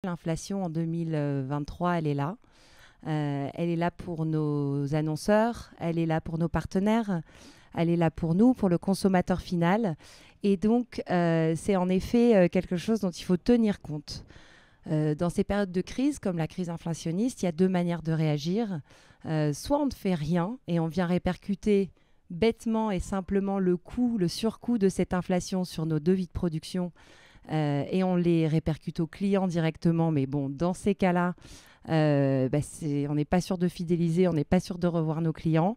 L'inflation en 2023, elle est là. Elle est là pour nos annonceurs, elle est là pour nos partenaires, elle est là pour nous, pour le consommateur final. Et donc, c'est en effet quelque chose dont il faut tenir compte. Dans ces périodes de crise, comme la crise inflationniste, il y a deux manières de réagir. Soit on ne fait rien et on vient répercuter bêtement et simplement le coût, le surcoût de cette inflation sur nos devis de production et on les répercute aux clients directement. Mais bon, dans ces cas-là, on n'est pas sûr de fidéliser, on n'est pas sûr de revoir nos clients.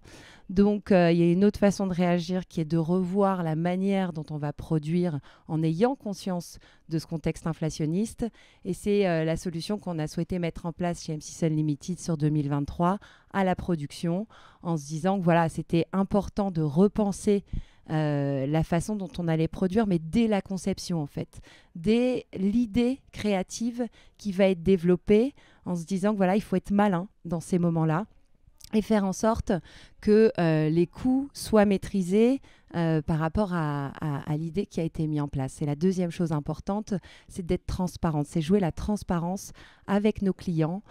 Donc, il y a une autre façon de réagir qui est de revoir la manière dont on va produire en ayant conscience de ce contexte inflationniste. Et c'est la solution qu'on a souhaité mettre en place chez M6 Unlimited sur 2023 à la production, en se disant que voilà, c'était important de repenser la façon dont on allait produire, mais dès la conception en fait, dès l'idée créative qui va être développée, en se disant que voilà, il faut être malin dans ces moments-là et faire en sorte que les coûts soient maîtrisés par rapport à l'idée qui a été mise en place. Et la deuxième chose importante, c'est d'être transparente, c'est jouer la transparence avec nos clients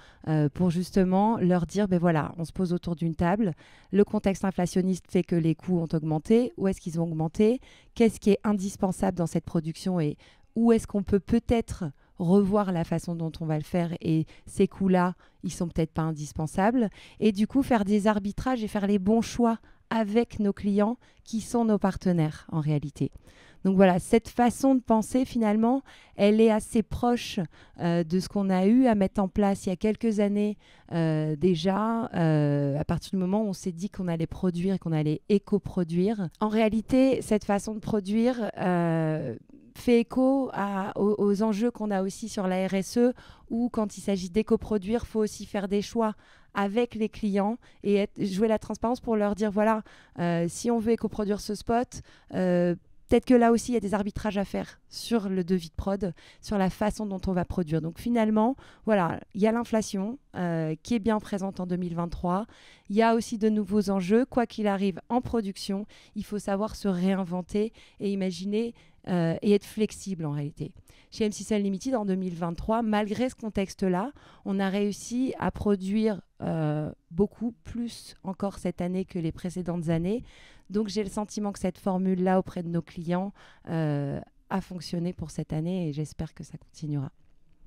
pour justement leur dire, ben voilà, on se pose autour d'une table, le contexte inflationniste fait que les coûts ont augmenté, où est-ce qu'ils ont augmenté, qu'est-ce qui est indispensable dans cette production et où est-ce qu'on peut peut-être revoir la façon dont on va le faire et ces coûts-là, ils sont peut-être pas indispensables. Et du coup, faire des arbitrages et faire les bons choix avec nos clients qui sont nos partenaires en réalité. Donc voilà, cette façon de penser finalement, elle est assez proche de ce qu'on a eu à mettre en place il y a quelques années déjà, à partir du moment où on s'est dit qu'on allait produire et qu'on allait éco-produire. En réalité, cette façon de produire fait écho aux enjeux qu'on a aussi sur la RSE, où quand il s'agit d'éco-produire, il faut aussi faire des choix avec les clients et jouer la transparence pour leur dire, voilà, si on veut éco-produire ce spot, peut-être que là aussi, il y a des arbitrages à faire sur le devis de prod, sur la façon dont on va produire. Donc finalement, voilà, il y a l'inflation qui est bien présente en 2023. Il y a aussi de nouveaux enjeux. Quoi qu'il arrive en production, il faut savoir se réinventer et imaginer et être flexible en réalité. Chez M6 Unlimited, en 2023, malgré ce contexte-là, on a réussi à produire beaucoup plus encore cette année que les précédentes années. Donc, j'ai le sentiment que cette formule-là auprès de nos clients a fonctionné pour cette année et j'espère que ça continuera.